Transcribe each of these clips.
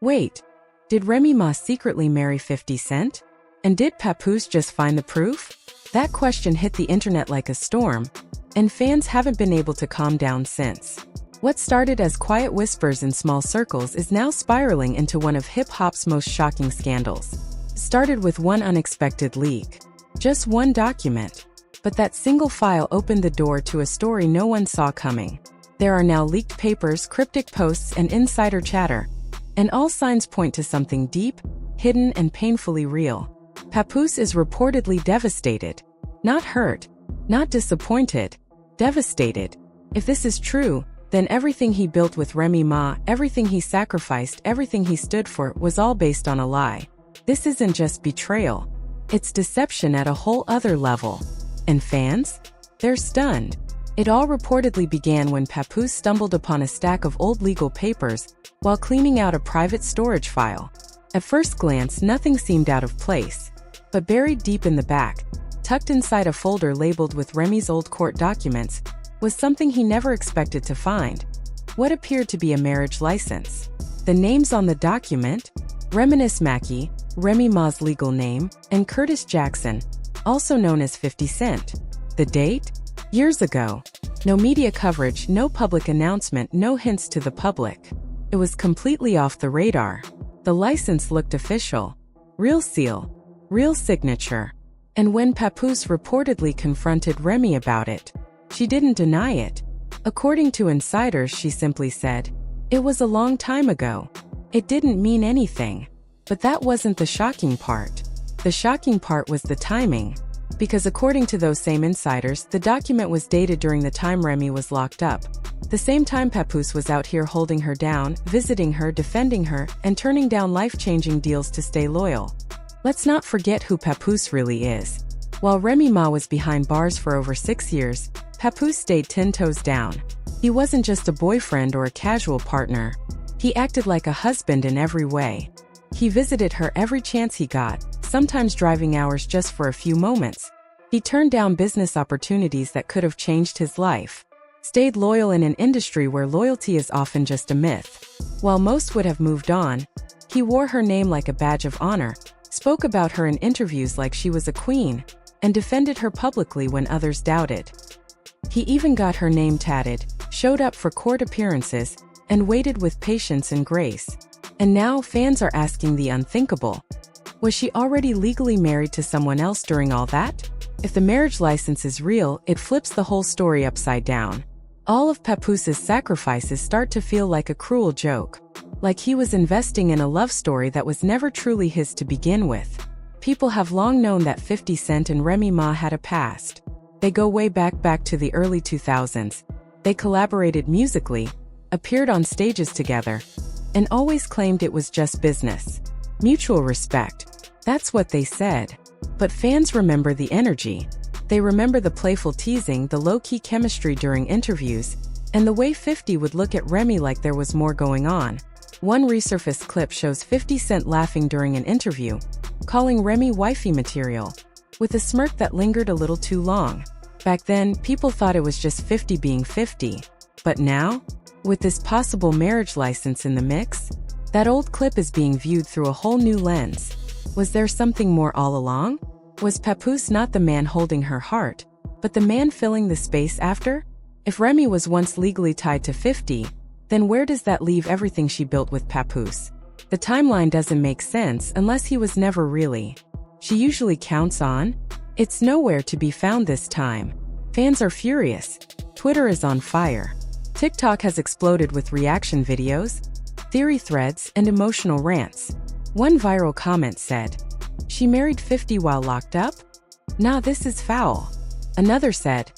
Wait, did Remy Ma secretly marry 50 Cent? And did Papoose just find the proof? That question hit the internet like a storm, and fans haven't been able to calm down since. What started as quiet whispers in small circles is now spiraling into one of hip-hop's most shocking scandals. Started with one unexpected leak. Just one document. But that single file opened the door to a story no one saw coming. There are now leaked papers, cryptic posts, and insider chatter. And all signs point to something deep, hidden, and painfully real. Papoose is reportedly devastated. Not hurt. Not disappointed. Devastated. If this is true, then everything he built with Remy Ma, everything he sacrificed, everything he stood for, was all based on a lie. This isn't just betrayal. It's deception at a whole other level. And fans? They're stunned. It all reportedly began when Papoose stumbled upon a stack of old legal papers while cleaning out a private storage file. At first glance, nothing seemed out of place. But buried deep in the back, tucked inside a folder labeled with Remy's old court documents, was something he never expected to find. What appeared to be a marriage license. The names on the document: Reminisce Mackey, Remy Ma's legal name, and Curtis Jackson, also known as 50 Cent. The date? Years ago. No media coverage, no public announcement, no hints to the public. It was completely off the radar. The license looked official. Real seal. Real signature. And when Papoose reportedly confronted Remy about it, she didn't deny it. According to insiders, she simply said, "It was a long time ago. It didn't mean anything." But that wasn't the shocking part. The shocking part was the timing. Because according to those same insiders, the document was dated during the time Remy was locked up. The same time Papoose was out here holding her down, visiting her, defending her, and turning down life-changing deals to stay loyal. Let's not forget who Papoose really is. While Remy Ma was behind bars for over 6 years, Papoose stayed 10 toes down. He wasn't just a boyfriend or a casual partner. He acted like a husband in every way. He visited her every chance he got, sometimes driving hours just for a few moments. He turned down business opportunities that could have changed his life. Stayed loyal in an industry where loyalty is often just a myth. While most would have moved on, he wore her name like a badge of honor, spoke about her in interviews like she was a queen, and defended her publicly when others doubted. He even got her name tatted, showed up for court appearances, and waited with patience and grace. And now fans are asking the unthinkable. Was she already legally married to someone else during all that? If the marriage license is real, it flips the whole story upside down. All of Papoose's sacrifices start to feel like a cruel joke. Like he was investing in a love story that was never truly his to begin with. People have long known that 50 Cent and Remy Ma had a past. They go way back to the early 2000s. They collaborated musically, appeared on stages together, and always claimed it was just business. Mutual respect. That's what they said. But fans remember the energy. They remember the playful teasing, the low-key chemistry during interviews, and the way 50 would look at Remy like there was more going on. One resurfaced clip shows 50 Cent laughing during an interview, calling Remy wifey material, with a smirk that lingered a little too long. Back then, people thought it was just 50 being 50. But now, with this possible marriage license in the mix, that old clip is being viewed through a whole new lens. Was there something more all along? Was Papoose not the man holding her heart, but the man filling the space after? If Remy was once legally tied to 50, then where does that leave everything she built with Papoose? The timeline doesn't make sense unless he was never really. She usually counts on. It's nowhere to be found this time. Fans are furious. Twitter is on fire. TikTok has exploded with reaction videos, theory threads, and emotional rants. One viral comment said, "She married 50 while locked up? Nah, this is foul." Another said,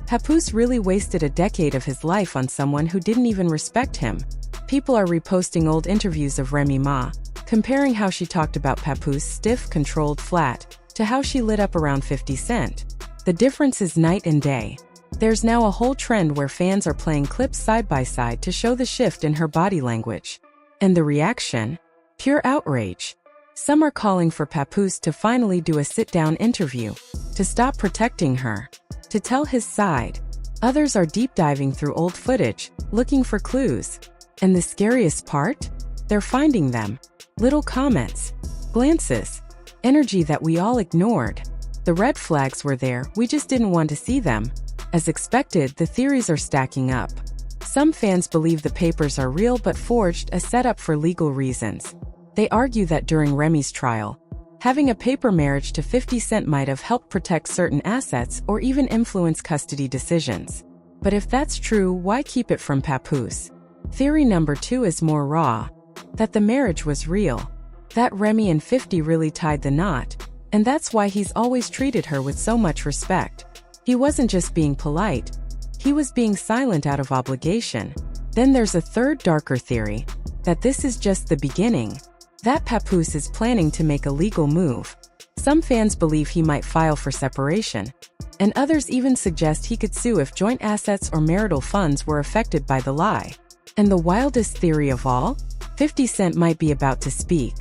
"Papoose really wasted a decade of his life on someone who didn't even respect him." People are reposting old interviews of Remy Ma, comparing how she talked about Papoose stiff, controlled, flat, to how she lit up around 50 Cent. The difference is night and day. There's now a whole trend where fans are playing clips side by side to show the shift in her body language. And the reaction? Pure outrage. Some are calling for Papoose to finally do a sit-down interview, to stop protecting her, to tell his side. Others are deep diving through old footage, looking for clues. And the scariest part? they're finding them. Little comments, glances, energy that we all ignored. The red flags were there, we just didn't want to see them. As expected, the theories are stacking up. Some fans believe the papers are real but forged, a setup for legal reasons. They argue that during Remy's trial, having a paper marriage to 50 Cent might have helped protect certain assets or even influence custody decisions. But if that's true, why keep it from Papoose? Theory number 2 is more raw. That the marriage was real. That Remy and 50 really tied the knot, and that's why he's always treated her with so much respect. He wasn't just being polite, he was being silent out of obligation. Then there's a third, darker theory, that this is just the beginning. That Papoose is planning to make a legal move. Some fans believe he might file for separation, and others even suggest he could sue if joint assets or marital funds were affected by the lie. And the wildest theory of all? 50 Cent might be about to speak.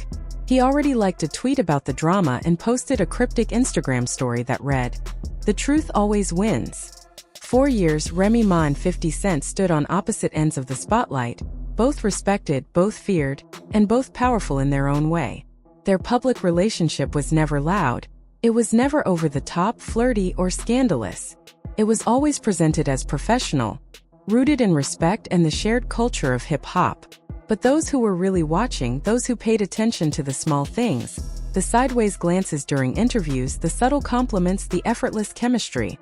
He already liked a tweet about the drama and posted a cryptic Instagram story that read, "The truth always wins." 4 years, Remy Ma and 50 Cent stood on opposite ends of the spotlight, both respected, both feared, and both powerful in their own way. Their public relationship was never loud. It was never over the top, flirty, or scandalous. It was always presented as professional, rooted in respect and the shared culture of hip-hop. But those who were really watching, those who paid attention to the small things, the sideways glances during interviews, the subtle compliments, the effortless chemistry,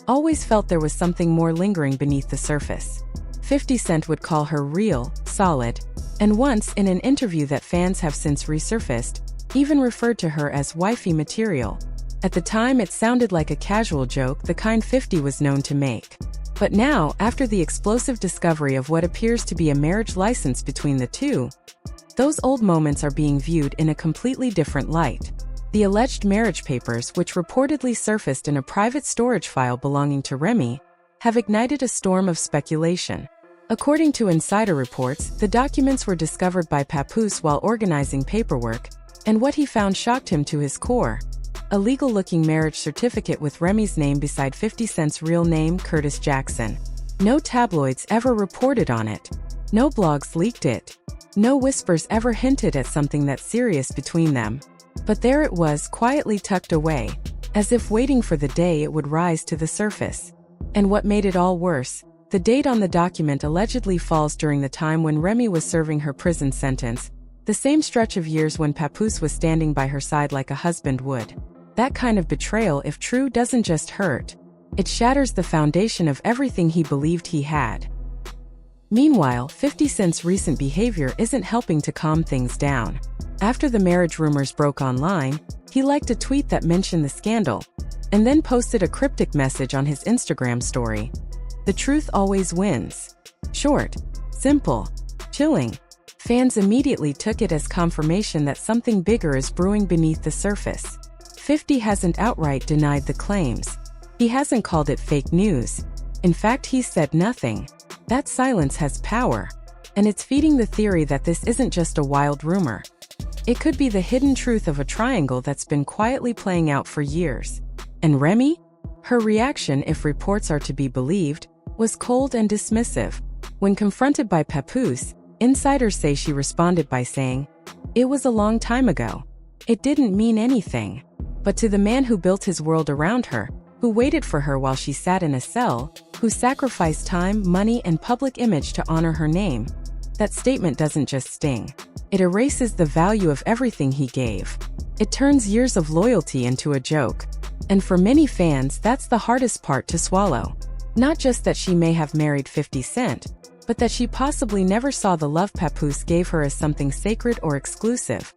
always felt there was something more lingering beneath the surface. 50 Cent would call her real, solid, and once, in an interview that fans have since resurfaced, even referred to her as wifey material. At the time, it sounded like a casual joke, the kind 50 was known to make. But now, after the explosive discovery of what appears to be a marriage license between the two, those old moments are being viewed in a completely different light. The alleged marriage papers, which reportedly surfaced in a private storage file belonging to Remy, have ignited a storm of speculation. According to insider reports, the documents were discovered by Papoose while organizing paperwork, and what he found shocked him to his core. A legal-looking marriage certificate with Remy's name beside 50 Cent's real name, Curtis Jackson. No tabloids ever reported on it. No blogs leaked it. No whispers ever hinted at something that serious between them. But there it was, quietly tucked away, as if waiting for the day it would rise to the surface. And what made it all worse, the date on the document allegedly falls during the time when Remy was serving her prison sentence, the same stretch of years when Papoose was standing by her side like a husband would. That kind of betrayal, if true, doesn't just hurt. It shatters the foundation of everything he believed he had. Meanwhile, 50 Cent's recent behavior isn't helping to calm things down. After the marriage rumors broke online, he liked a tweet that mentioned the scandal, and then posted a cryptic message on his Instagram story. "The truth always wins." Short, simple, chilling. Fans immediately took it as confirmation that something bigger is brewing beneath the surface. 50 hasn't outright denied the claims. He hasn't called it fake news. In fact, he said nothing. That silence has power, and it's feeding the theory that this isn't just a wild rumor. It could be the hidden truth of a triangle that's been quietly playing out for years. And Remy? Her reaction, if reports are to be believed, was cold and dismissive. When confronted by Papoose, insiders say she responded by saying, "It was a long time ago. It didn't mean anything." But to the man who built his world around her, who waited for her while she sat in a cell, who sacrificed time, money, and public image to honor her name, that statement doesn't just sting. It erases the value of everything he gave. It turns years of loyalty into a joke. And for many fans, that's the hardest part to swallow. Not just that she may have married 50 Cent, but that she possibly never saw the love Papoose gave her as something sacred or exclusive.